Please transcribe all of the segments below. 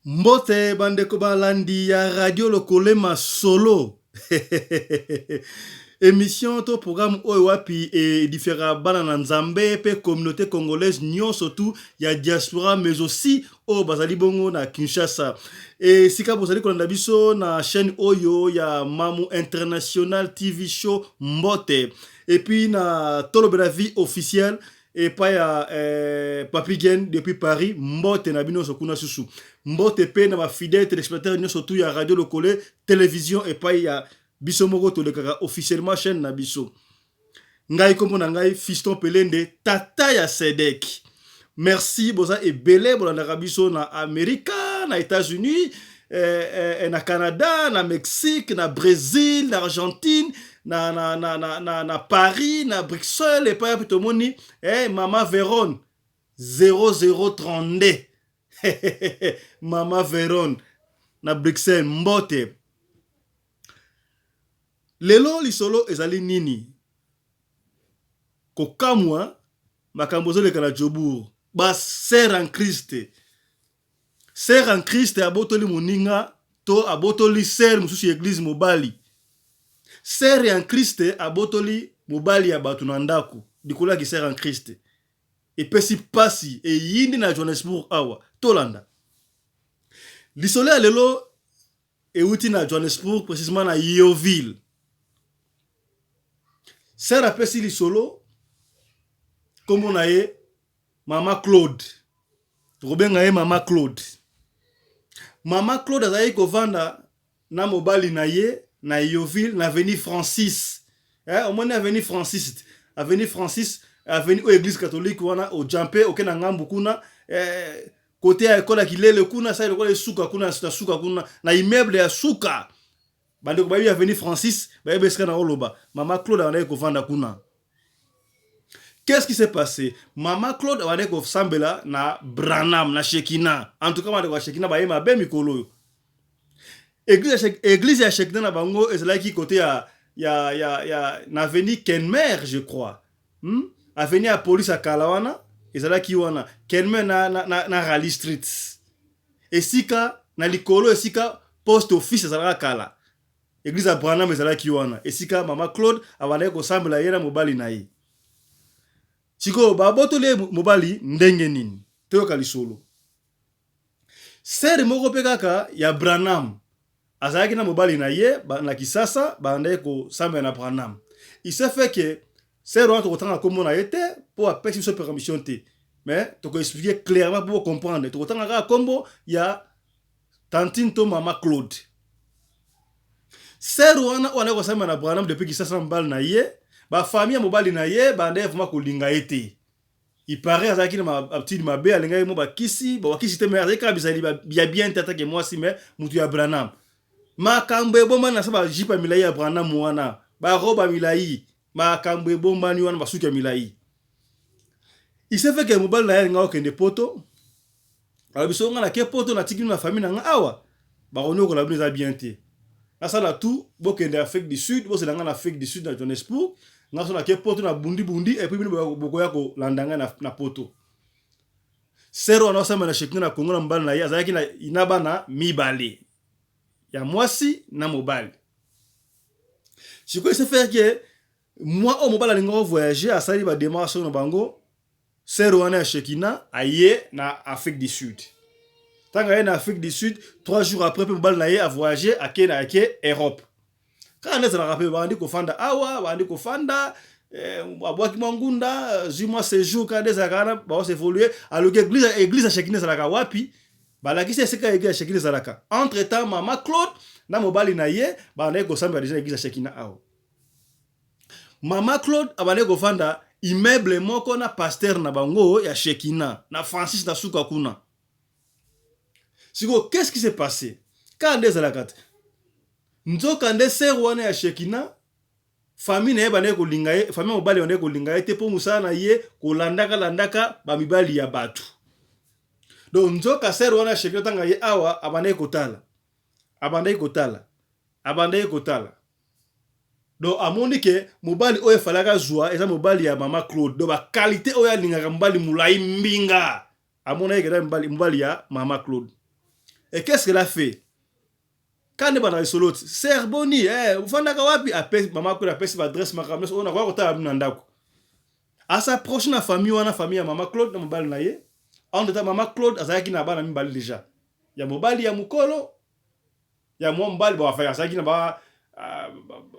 Mbote bandeko balandi ya radio lokolema solo. Émission to programme oyo wapi et différents bana na nzambe pe communauté congolaise nyon surtout ya diaspora mais aussi o bazali bongo na Kinshasa. Et sika bozali kolanda biso na chaîne oyo ya Mamu International TV Show Mbote. Et puis na Tolo Vie officiel et pas ya Papi Gen depuis Paris Mbote na bino sokuna susu. Mbote pe na ba fidèle téléspectateurs nyon surtout ya radio lokole télévision et pas ya biso moko tolekaka officiellement chaîne na biso. Ngai kombo na ngai Fiston Pelende tata ya Sedek. Merci boza ebele bolanda biso na Amerika, na États-Unis, na Canada, na Mexique, na Brésil, na Argentine, na Paris, na Bruxelles et pas tout moni Mama Véron 0032. Mama Véron na Bruxelles Mbote. Lelo lisolo ezali nini? Kokamwa makambozo leka na Jobour. Ba sœur en Christ. Sœur en Christ abotoli moninga to abotoli sœur mususu église mobali. Sœur en Christ abotoli mobali ya batu na ndako. Dikola ki sœur en Christ. E pesi pasi e yindi na Johannesburg awa tolanda. Lisolo ya lelo euti na Johannesburg précisément na Yeoville. Sœur apesi lisolo comme on a Mama Claude. Robenga ye Mama Claude. Mama Claude azali kovanda na mobali na ye na Yeoville na avenue Francis. Au moins na avenue Francis. Avenue Francis, avenue au église catholique wana au Jampe okena ngambu kuna côté ya école kilele kuna sa école suka kuna suka kuna na immeuble ya suka. Bandeko bayi avenue Francis, bayi beska na oloba. Mama Claude anaye kovanda kuna. Qu'est-ce qui s'est passé? Mama Claude anaye kosambela na Branham na Shekina. En tout cas bandeko wa Shekina bayi mabe mikolo. Église ya Shekina na bango ezalaki côté ya na avenue Kenmer je crois. Avenue ya police à Kalawana ezalaki wana Kenmer na Raleigh Street. Esika na likolo esika post office ezalaka kala. Église à Branham ezalaki wana. Esika Mama Claude abanaye kosambela yena mobali na ye. Siko babotole mobali ndenge nini? Toyoka lisolo. Sere moko pe kaka ya Branham. Azalaki na mobali na ye na Kisasa bandaye kosambela na Branham. Il s'est fait que sere wana tokotanga kombo na ye te po apesi biso permission te. Mais toko expliquer clairement pour comprendre. Tokotanga kaka kombo ya Tantine to Mama Claude. Sere wana kosambela na Branham depuis Kisasa mbali na ye. Ba famille mobali na ye bandaye vraiment kolinga ete. Il paraît azaki na petite mabe alinga mo ba kisi te mais azaka bizali ya bien tata que moi si mais mutu ya Branham. Makambo ebomba na saba jipa milai ya Branham wana. Ba roba milai. Makambo ebomba ni wana basuki ya milai. Il s'est fait que mobali na ye nga okende poto. Ala biso nga na ke poto na tikini na famille na nga awa. Ba onyo ko la bliza bien te. Na sala tout bokende Afrique du Sud, bo se nga na Afrique du Sud na Johannesburg. Nga so na ke poto na bundi et puis bino bokoya ko landanga na poto. Sero na osama na Shekina na Kongo na mbali na ye azalaki na inaba na mibale. Ya mwasi na mobali. Siko se fait que moi au mobali alinga voyager asali ba démarche na bango. Sero wana ya Shekina aye na Afrique du Sud. Tanga ye na Afrique du Sud 3 jours après mobali na ye a voyager akena ake Europe. Quand on est dans la bandi kofanda awa bandi kofanda abwaki mangunda zuma séjour quand des agana ba se évoluer alors que église Shekina zalaka wapi balaki se seka église Shekina zalaka entre temps Mama Claude na mobali na ye ba na ko samba déjà église Shekina awa Mama Claude abale kofanda immeuble moko na pasteur na bango ya Shekina na Francis na suka kuna. Siko qu'est-ce qui s'est passé quand des zalaka Nzoka nde sere wana ya Shekina famille na ye bane ko linga ye famille mobali bane ko linga ye te po musana ye ko landaka ba mibali ya batu. Donc nzoka sere wana ya Shekina tanga ye awa abane ko tala. Donc amoni ke mobali oyo falaka zwa eza mobali ya Mama Claude. Donc ba qualité oyo linga mobali mulai mbinga. Amona ye ke mobali ya Mama Claude. Et qu'est-ce qu'elle a fait? Quand elle est dans le solo, sœur Boni, vous faites wapi? Maman Claude appelle l'adresse makamnes, on a quoi kota abuna ndako. À sa prochaine famille, on a famille à Maman Claude na mobali na ye. En tout cas, Maman Claude azaki na bana mibali déjà. Ya mobali ya mukolo, ya mobali ba fa azaki na ba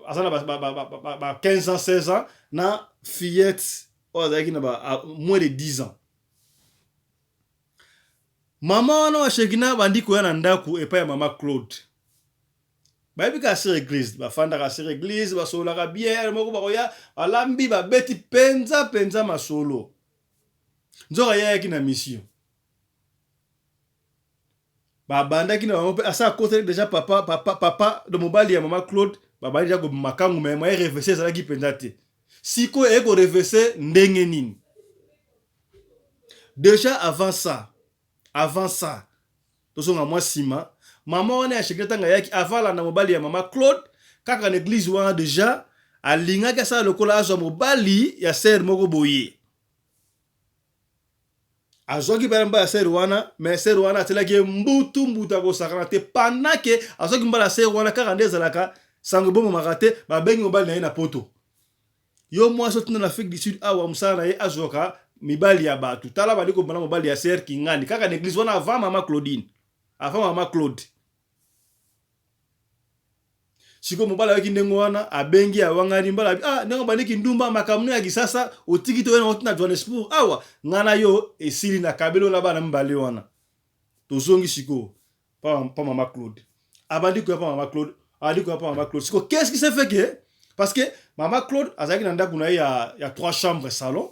azana ba 15 ans, 16 ans na fillette azaki na ba moins de 10 ans. Maman wana wa shekina bandi ko yana ndako epa ya Maman Claude. Bayebi ka sir église, bafanda ka sir église, basola ka bière, moko bakoya, alambi ba beti penza masolo. Nzoka yaya ki na mission. Banda ki na maman asa côté déjà papa de mobali ya Maman Claude, baba déjà ko makangu mais moi reverser ça ki penza te. Siko e ko reverser ndenge nini. Déjà avant ça, tosonga moi sima maman wana ya sheketa nga yaki avala na mobali ya Maman Claude kaka na église wana déjà alinga ka sa lokola azo mobali ya sœur moko boye azoki baramba ya sœur wana mais sœur wana atelaki mbutu ko sakana te panake azoki mbala sœur wana kaka ndezalaka sango bomo makate ba bengi mobali na ye na poto yo moi so tuna na Afrique du Sud awa musala na ye azoka mibali ya batu tala bali ko bana mobali ya sœur kingani kaka na église wana avant Maman Claudine avant Maman Claude. Siko mobala waki ndengo wana abengi awangani mbala ndengo bandiki ndumba makamno ya kisasa otikito wena otina Johannesburg awa ngana yo esili na kabelo na bana mbali wana tozongi siko pa Maman Claude abandi ko pa Maman Claude siko qu'est-ce qui s'est fait que parce que Maman Claude azaki na ndako na ya 3 chambres salon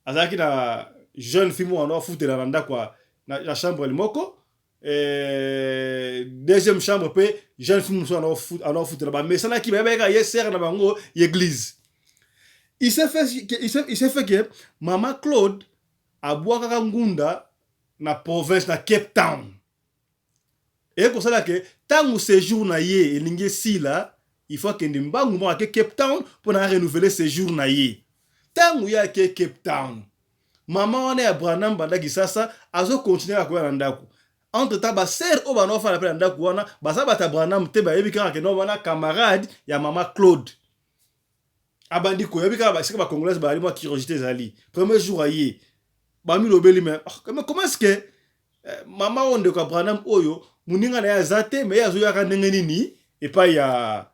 azaki na jeune fille mo wana foutre na ndako na chambre limoko. Deuxième chambre pe jeune fille muso ana foutre là-bas mais ça na ki ba yeser na bango église. Il s'est fait que Maman Claude abwaka ngunda na province na Cape Town. Et pour ça que tant au séjour na ye elingi sila il faut que ndimbangu mo ke Cape Town pour na renouveler séjour na ye. Tant ya ke Cape Town. Maman wana ya Branham banda kisasa azo continuer akoya na ndako. Entre temps, sœur o bana fa la pela ndako wana, basa bata Branham te ba yebi kaka no wana camarade ya Maman Claude. Abandi ko yebi kaka ba sika ba congolaise ba ali mo curiosité zali. Premier jour aye. Ba mi lobeli mais comment est-ce que maman onde ko Branham oyo muninga na ya zate mais ya zo ya ka ndenge nini et pas ya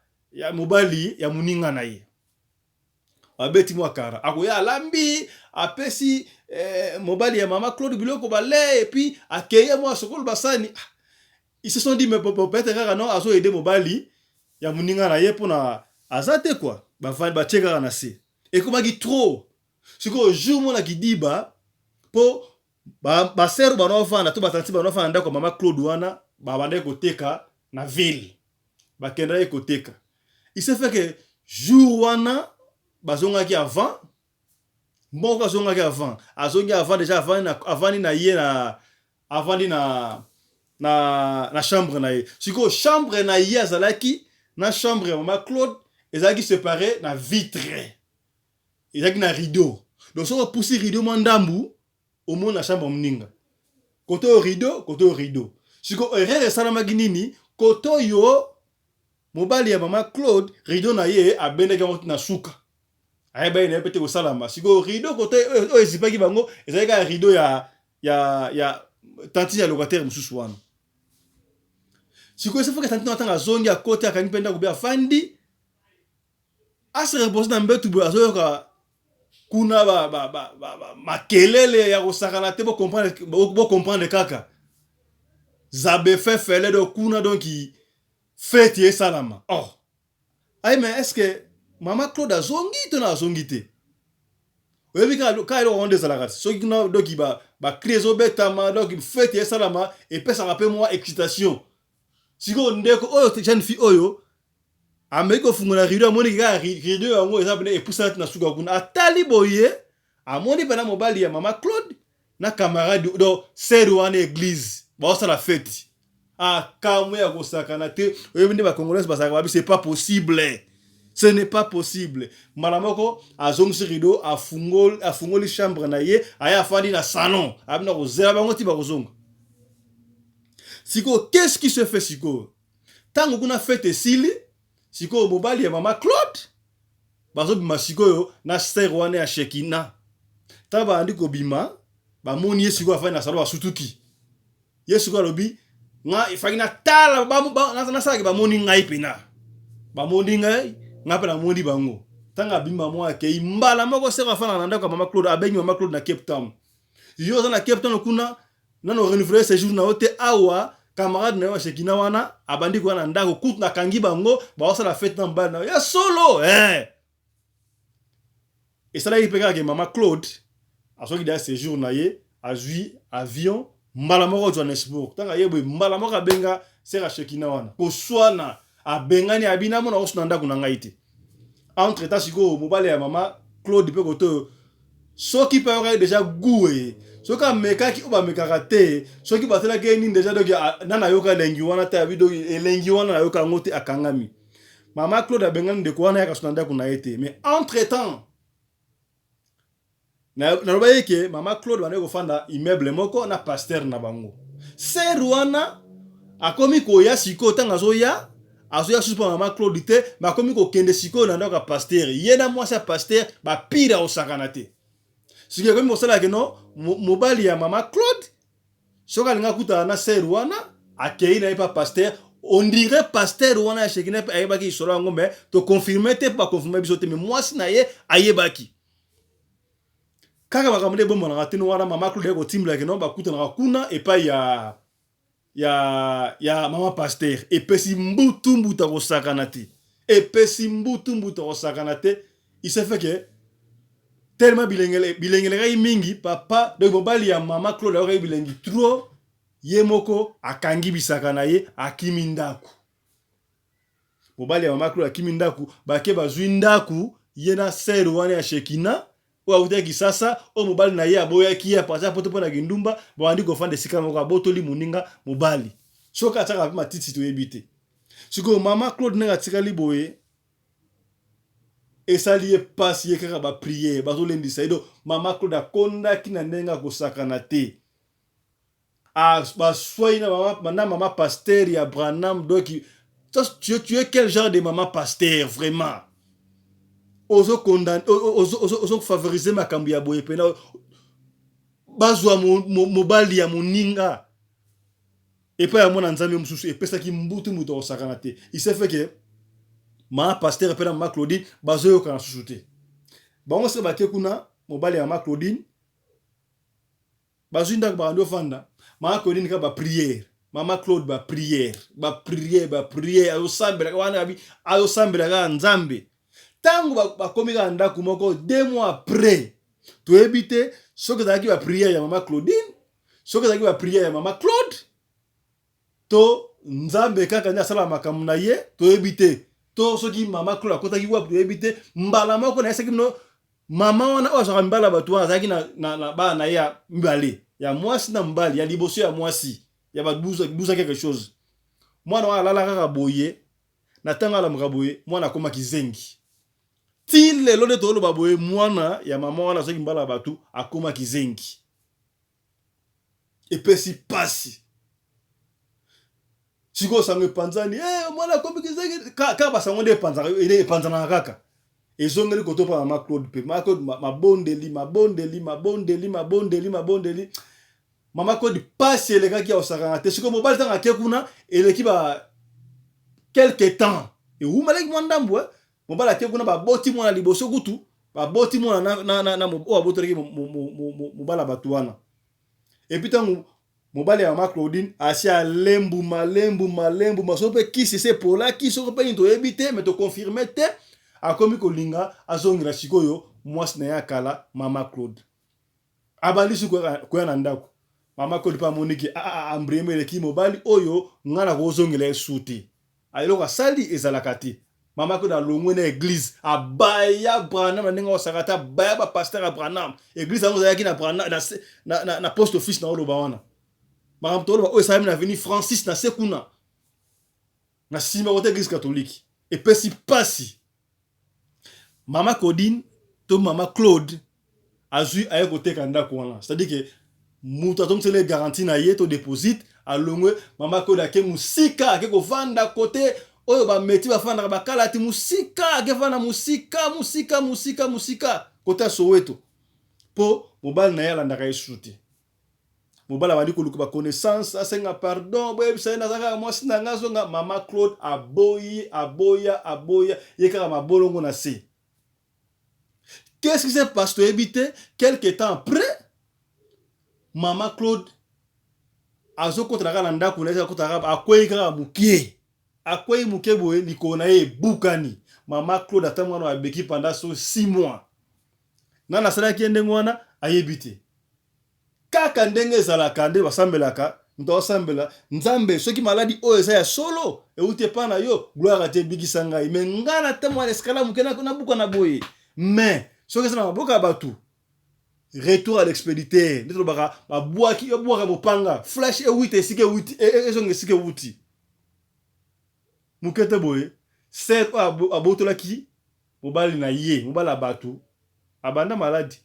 mobali ya muninga na ye. Abeti mo akara. Akoya lambi apesi mobali ya Maman Claude biloko balé et puis accueillir moi sokol basani ils se sont dit mais peut-être non azo aider mobali ya muninga na ye pona azate quoi ba cheka na se et comme dit trop siko jour mo na kidiba po ba sœur ba no fana to batanti ba no fana ndako Maman Claude wana ba bande koteka na ville ba kenda e koteka. Il s'est fait que jour wana bazonga ki avant Mbongo azonga ki avant. Azongi avant déjà avant ni na ye na avant ni na chambre na ye. Siko chambre na ye azalaki na chambre ya Maman Claude ezalaki séparé na vitre. Ezalaki na rideau. Donc so poussi rideau mandambu au monde na chambre mninga. Côté au rideau. Siko erreur salamaki nini koto yo mobali ya Maman Claude rideau na ye abendaki na suka. Aye ba ina pete ko salama siko rideau côté ezipaki bango ezalika rideau ya tanti ya locataire mususu wana siko ça fait que tanti natanga zongi à côté akangi penda ko bia fandi ase repose na mbetu bo azoyoka kuna makelele ya kosakana te bo comprendre kaka zabe fele do kuna donc fête et salama. Oh aye mais est-ce que Maman Claude azongi to na azongi te. Oyebi ka ilo onde zalaka. So kina doki ba krezo betama doki fete ya salama et pe ça rappelle moi excitation. Siko ndeko oyo jeune fille oyo ameko fungula rido amoni ka rido yango ezabene epusa na suka kuna atali boye amoni bana mobali ya Maman Claude na camarade do sedo wana église. Ba ça la fête. Kamwe ya kosakana te. Oyebi ba congolais ba saka c'est pas possible. Ce n'est pas possible. Malamoko azongisi rideau afungoli chambre na ye aya fandi na salon abina kozela bango ti ba kozonga. Siko, qu'est-ce qui se fait siko? Tango kuna fête sili, siko mobali ya mama Claude, bazo bima siko yo, na ser wane ya Shekina. Taba andi ko bima, ba moni ye siko afai na salo basutuki. Ye siko alobi, nga ifai na tala, na saki ba moni ngai pena. Ba moni ngai, nga pe na moni bango. Tanga bima mwa ke, imbala moko ser afai na ndako mama Claude, abengi mama Claude na Cape Town. Yo za na Cape Town kuna, nano renouveler séjour na ote awa, camarade na yo Shekina wana abandi ko na ndako kutu na kangi bango ba osa la fête na mbala na ya solo et ça là il peka ke mama Claude asoki da séjour na ye azui avion mbala moko Johannesburg tanga yebo mbala moko benga sera Shekina wana ko swana abengani abina mona osu na ndako na ngai te entre temps siko mobale ya mama Claude pe ko to soki pa yo déjà goué soka mekaki oba mekakate soki batela ke ni déjà donc nana yoka lengi wana ta bido elengi wana na yoka ngote akangami mama Claude abengani de kwana ya kasonanda kuna ete mais entre temps na roba yeke mama Claude bana ko fanda immeuble moko na pasteur na bango ser wana akomi ko ya siko tanga zoya azoya supa mama Claude te makomi ko kende siko na ndaka pasteur yena mwasa pasteur ba pira osakana te siki komi mosala ke no mobali ya mama Claude soka linga kuta na ser wana akei na ipa pasteur on dirait pasteur wana ya Shekina pe ayebaki isolo ngo mais to confirmer te pas confirmer bisote mais mwasi na ye ayebaki kaka bakamule bombo na ratino wana mama Claude ko timla ke no ba kuta na kuna epa ya mama pasteur epesi mbutu mbuta ko sakana te epesi mbutu mbuta ko sakana te il se fait que tellement bilengele gai mingi papa donc mobali ya mama Claude gai bilengi trop yemoko akangi bisaka na ye akimi ndaku mobali ya mama Claude akimi ndaku bake bazwi ndaku yena ser wana ya Shekina o awutaki sasa o mobali na ye aboya ki ya pasa poto pona kindumba bandi ko fande sika moko abotoli muninga mobali soka ataka matiti to ebite siko mama Claude nga tikali boye et ça lié passe ye kaka ba prière bazo lendi saido mama Claude akonda kina ndenga ko sakana te ba soina mama pasteur ya Branham donc tu es quel genre de maman pasteur vraiment ozo condamner ozo favoriser makambo ya boye pena bazwa mobali ya moninga et pas ya mona nzambe mususu et pesa ki mbutu muto sakana te il s'est fait que ma pasteur pena mama Claudine bazoyo kana susute bango se batie kuna mobali ya mama Claudine bazinda ba ndo fanda mama Claudine ka ba prière mama Claude ba prière ayo sambela wana abi ayo sambela ga nzambe tangu ba komika ndaku moko 2 mois après to ebite soki zaki ba prière ya mama Claudine soki zaki ba prière ya mama Claude to nzambe kaka nya sala makamu na ye to ebite to soki mama Claude akota ki wa ebite mbala moko na esaki no mama wana oza mbala batu wana zaki na ba na ya mbale ya mwasi na mbali ya liboso ya mwasi ya babuza quelque chose mwana wana lala kaka boye na tanga la mkaboye mwana koma kizengi til lelo de tolo baboye mwana ya mama wana soki mbala batu akoma kizengi epesi pasi siko sango panzani mwana komi kizengi ka basango panzana kaka ezongeli kotopa mama Claude pe mama Claude mabondeli mama Claude passe eleka ki osakana te siko mobali tanga ke kuna eleki ba quelque temps et ou malaki mwandambo mobali ake kuna ba boti mwana liboso kutu ba boti mwana na o abotoreki mobala batu wana et puis tango mobali ya mama Claudine asia lembu masope kisi se pola kisi ko pe into ebite mais to confirmer te akomi kolinga azongira sikoyo mwasi na yakala mama Claude abandi siko na ndako mama Claude pa moniki ambreme le ki mobali oyo ngana ko zongela suti ayelo ka sali ezalakati mama Claude alongwe na église abaya Branham ndenge osakata baya ba pasteur Branham église ango zayaki na Branham na post office na oloba wana makamto oloba oyo sami na veni Francis na sekuna na simba wote église catholique et pesi pasi mama Claudine to mama Claude azui aye koteka ndako wana c'est-à-dire que muta tom sele garantie na ye to deposit alongwe mama Claude ake musika ake kovanda côté oyo ba meti bafanda bakala ti musika ake fana musika côté Soweto po mobali na yala ndaka eshuti mobali abandi koluka ba connaissance asenga pardon boye bisa na zaka mwasi na ngazo nga mama Claude aboya yekaka mabolongo na se. Qu'est-ce qui s'est passé éviter quelques temps après mama Claude azo kotaka na ndako na kotaka akwei kaka mukie boye likona ye bukani mama Claude atamwana abeki pendant 6 mois nana sala kiende ngwana ayebite kaka ndenge ezalaka nde basambelaka nto asambela nzambe soki maladi oyo eza ya solo euti epa na yo gloire te bikisa ngai me ngana te mwana escala muke na buka na boye mais soki eza na maboka ya bato retour à l'expéditeur nde tolobaka babwaki bopanga flash ewite esike ewiti ezonga esike ewuti muke te boye ser oyo abotolaki mobali na ye mobali ya bato abanda maladi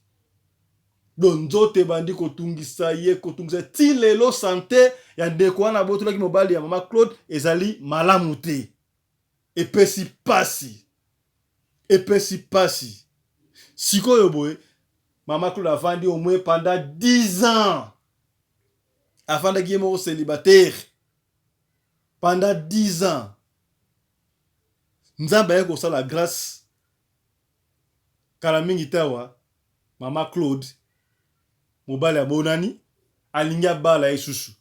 donc nzoto ebandi kotungisa ti lelo santé ya ndeko wana abotolaki mobali ya mama Claude ezali malamu te epesi pasi sikoyo boye mama Claude avandi au moins pendant 10 ans afandaki ye moko célibataire pendant 10 ans nzambe aye kosala grâce kala mingi tawa mama Claude mobali ya bonani alingi abala esusu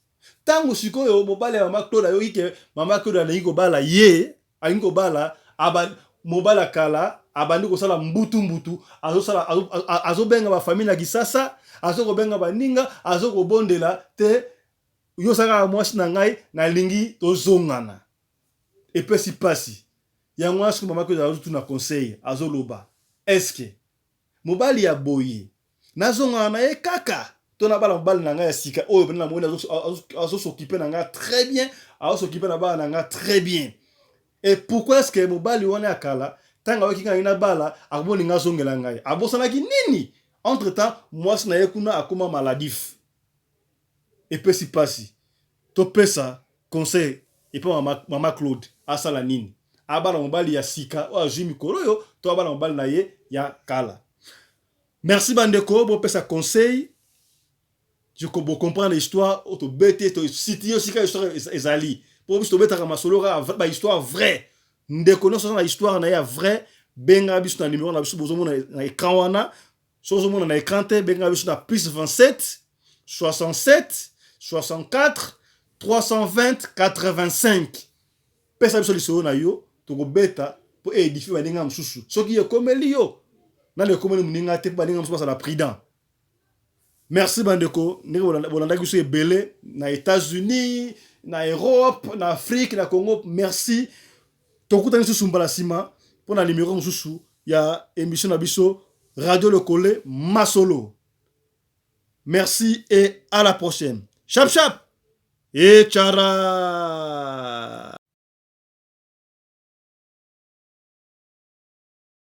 tango sikoyo mobali ya mama Claude ayoki ke mama Claude alingi kobala ye alingi kobala mobali akala abandi kosala mbutu azobenga bafamile na Kisasa azokobenga baninga azokobondela te yo saka mwasi na ngai nalingi tozongana epesi pasi yango asko mama Claude azotuna conseil azoloba eske mobali ya boye nazongana na ye kaka to na bala mobali na ngai ya sika oyo bana moni azosoccuper na ngai très bien azosoccuper na bala na ngai très bien. Et pourquoi est-ce que mobali wana akala tanga waki kana ina bala akoboni nga zongela ngai abosanaki nini entre temps mwasi na ye kuna akoma maladif epesi pasi to pesa conseil epa mama Claude asala nini abala mobali ya sika o azwi mikolo yo to abala mobali na ye ya kala. Merci bandeko bo pesa conseil je peux comprendre l'histoire auto bete to city aussi ka histoire ezali pour biso betaka masolo ba histoire vrai ndeko no so na histoire na ya vrai benga biso na numéro na biso bozo mona na écran wana so mona na écran te benga biso na plus 27 67 64 320 85 pesa biso lisolo na yo to ko beta pour édifier baninga msusu soki ye komeli yo na le komeli muninga te baninga msusu la prudent. Merci bandeko ndeko bolandaki biso ebele na États-Unis na Europe na Afrique na Congo merci tokutani susu mbala sima pour na numéro msusu ya émission na biso Radio Le Collet Masolo. Merci et à la prochaine. Chap chap et tchara.